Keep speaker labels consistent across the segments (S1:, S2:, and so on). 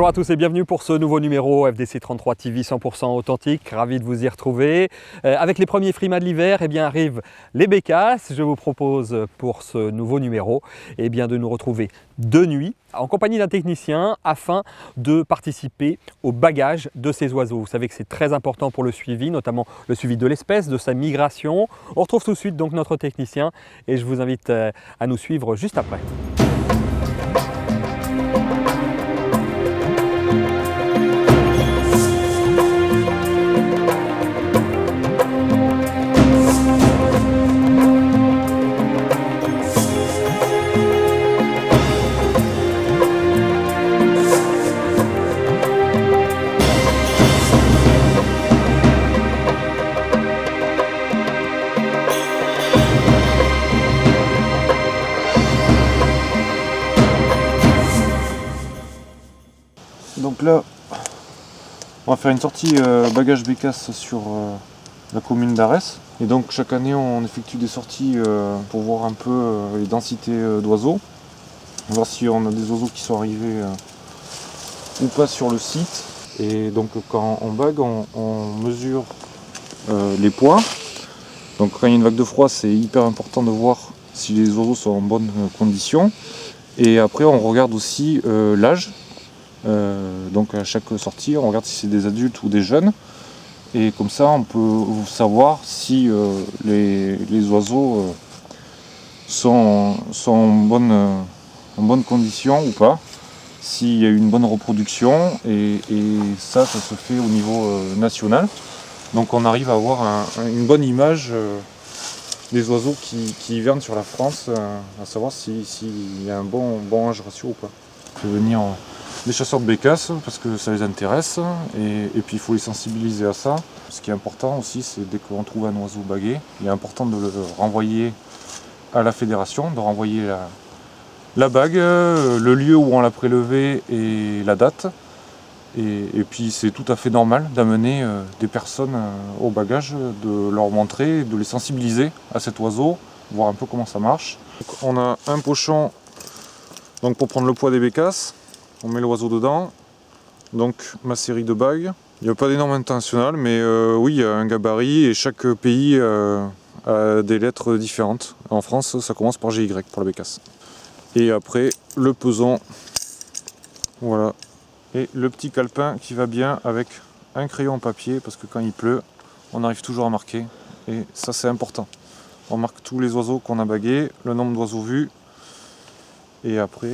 S1: à tous et bienvenue pour ce nouveau numéro FDC 33 TV 100% authentique. Ravi de vous y retrouver. Avec les premiers frimas de l'hiver, arrivent les bécasses. Je vous propose pour ce nouveau numéro de nous retrouver de nuit en compagnie d'un technicien afin de participer au bagage de ces oiseaux. Vous savez que c'est très important pour le suivi, notamment le suivi de l'espèce, de sa migration. On retrouve tout de suite donc notre technicien et je vous invite à nous suivre juste après.
S2: Donc là, on va faire une sortie bagage bécasse sur la commune d'Arès. Et donc chaque année, on effectue des sorties pour voir un peu les densités d'oiseaux. Voir si on a des oiseaux qui sont arrivés ou pas sur le site. Et donc quand on bague, on mesure les poids. Donc quand il y a une vague de froid, c'est hyper important de voir si les oiseaux sont en bonne condition. Et après, on regarde aussi l'âge. Donc à chaque sortie on regarde si c'est des adultes ou des jeunes et comme ça on peut savoir si les oiseaux sont en bonne condition ou pas, s'il y a eu une bonne reproduction et ça se fait au niveau national, donc on arrive à avoir une bonne image des oiseaux qui hivernent sur la France, à savoir s'il y a un bon âge ratio ou pas. On peut venir des chasseurs de bécasses parce que ça les intéresse et puis il faut les sensibiliser à ça. Ce qui est important aussi, c'est dès qu'on trouve un oiseau bagué, il est important de le renvoyer à la fédération, de renvoyer la bague, le lieu où on l'a prélevé et la date. Et puis c'est tout à fait normal d'amener des personnes au bagage, de leur montrer, de les sensibiliser à cet oiseau, voir un peu comment ça marche. Donc, on a un pochon donc, pour prendre le poids des bécasses. On met l'oiseau dedans, donc ma série de bagues. Il n'y a pas des normes internationales, mais oui, il y a un gabarit et chaque pays a des lettres différentes. En France, ça commence par GY pour la bécasse. Et après, le peson, voilà. Et le petit calepin qui va bien avec un crayon en papier, parce que quand il pleut, on arrive toujours à marquer. Et ça, c'est important. On marque tous les oiseaux qu'on a bagués, le nombre d'oiseaux vus, et après,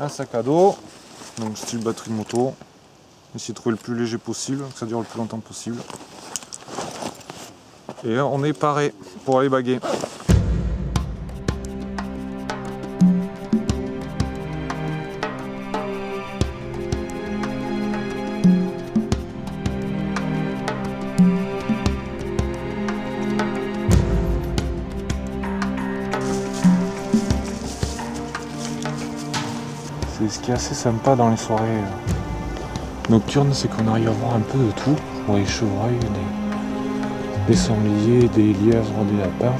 S2: un sac à dos, donc style batterie de moto, essayer de trouver le plus léger possible, que ça dure le plus longtemps possible. Et là, on est paré pour aller baguer. Ce qui est assez sympa dans les soirées nocturnes, c'est qu'on arrive à voir un peu de tout. On voit des chevreuils, des sangliers, des lièvres, des lapins.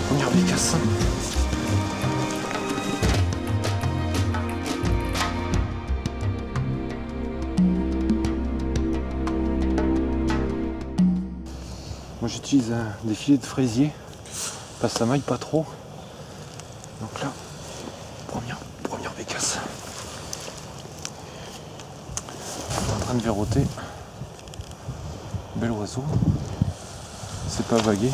S2: Première bécasse. Moi j'utilise des filets de fraisier parce que ça maille pas trop. Donc là, première bécasse. On est en train de verrouter. Bel oiseau. C'est pas vagué.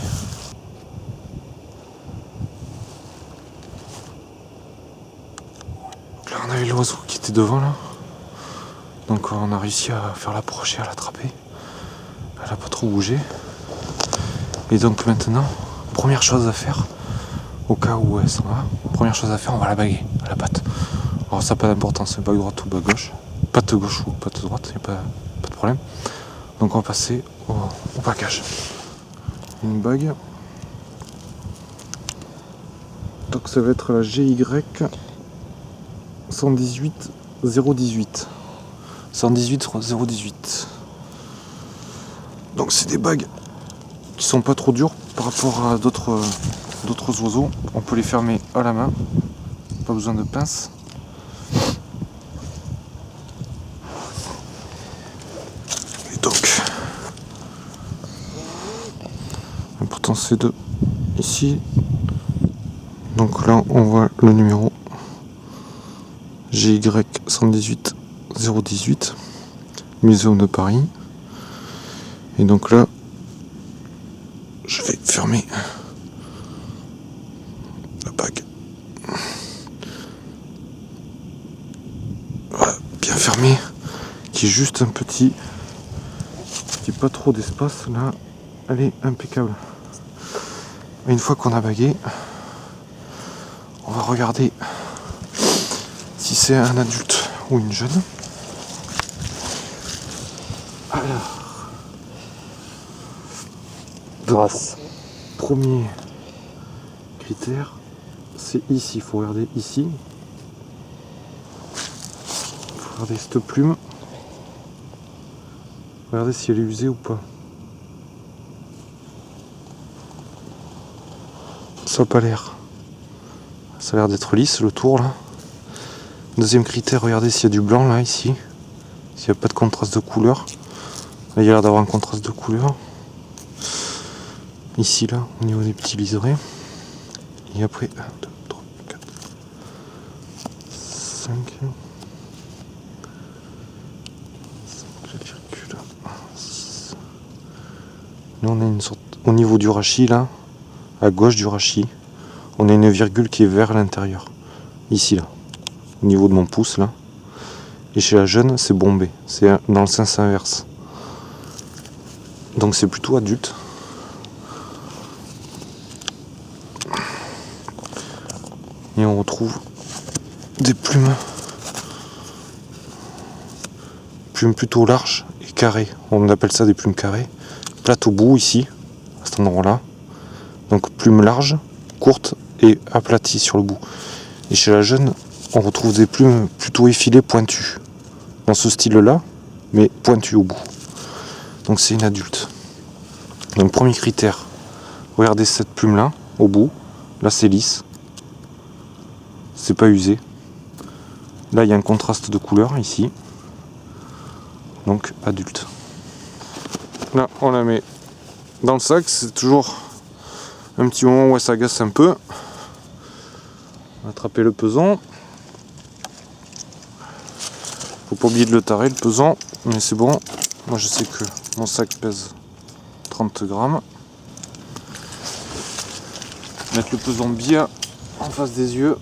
S2: Donc là on a avait l'oiseau qui était devant là. Donc on a réussi à faire l'approcher, à l'attraper. Elle n'a pas trop bougé. Et donc maintenant, première chose à faire, au cas où elle s'en va, première chose à faire, on va la baguer à la patte. Alors ça n'a pas d'importance, bague droite ou bague gauche. Patte gauche ou patte droite, il n'y a pas de problème. Donc on va passer au bagage. Une bague. Donc ça va être la GY 118 018. 118 018. Donc c'est des bagues qui sont pas trop dures par rapport à d'autres oiseaux. On peut les fermer à la main. Pas besoin de pince. Et donc l'important c'est de ici. Donc là on voit le numéro GY 118 018, Muséum de Paris. Et donc là, je vais fermer la bague. Voilà, bien fermé, qui est juste un petit, pas trop d'espace là. Elle est impeccable. Et une fois qu'on a bagué, on va regarder si c'est un adulte ou une jeune. Alors,
S1: Grâce.
S2: premier critère, c'est ici. Il faut regarder ici. Il faut regarder cette plume. Regardez si elle est usée ou pas. Ça n'a pas l'air. Ça a l'air d'être lisse le tour là. Deuxième critère, regardez s'il y a du blanc là, ici. S'il n'y a pas de contraste de couleur. Là, il y a l'air d'avoir un contraste de couleur. Ici, là, au niveau des petits liserés. Et après, 1, 2, 3, 4, 5, 6. Là, on a une sorte. Au niveau du rachis, là, à gauche du rachis, on a une virgule qui est vers l'intérieur. Ici, là. Au niveau de mon pouce, là. Et chez la jeune, c'est bombé. C'est dans le sens inverse. Donc c'est plutôt adulte. Et on retrouve des plumes plutôt larges et carrées. On appelle ça des plumes carrées. Plates au bout ici, à cet endroit-là. Donc plumes larges, courtes et aplaties sur le bout. Et chez la jeune, on retrouve des plumes plutôt effilées, pointues. Dans ce style-là, mais pointues au bout. Donc c'est une adulte. Donc premier critère, regardez cette plume-là, au bout. Là c'est lisse. C'est pas usé. Là il y a un contraste de couleur ici. Donc adulte. Là on la met dans le sac. C'est toujours un petit moment où elle s'agace un peu. Attraper le peson. Faut pas oublier de le tarer le pesant. Mais c'est bon. Moi je sais que mon sac pèse 30 grammes. Mettre le pesant bien en face des yeux.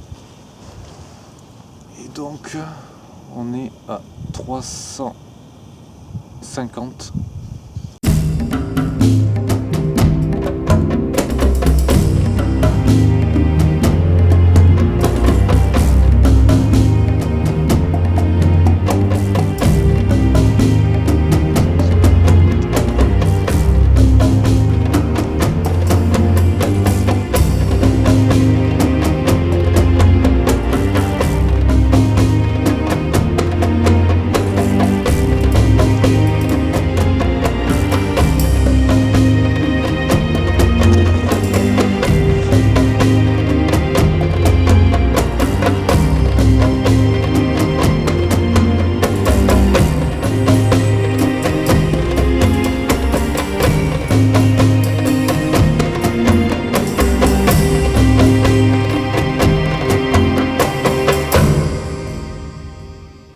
S2: Et donc on est à 350.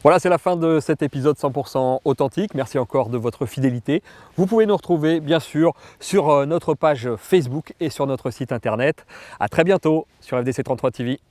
S1: Voilà, c'est la fin de cet épisode 100% authentique. Merci encore de votre fidélité. Vous pouvez nous retrouver bien sûr sur notre page Facebook et sur notre site internet. À très bientôt sur FDC33 TV.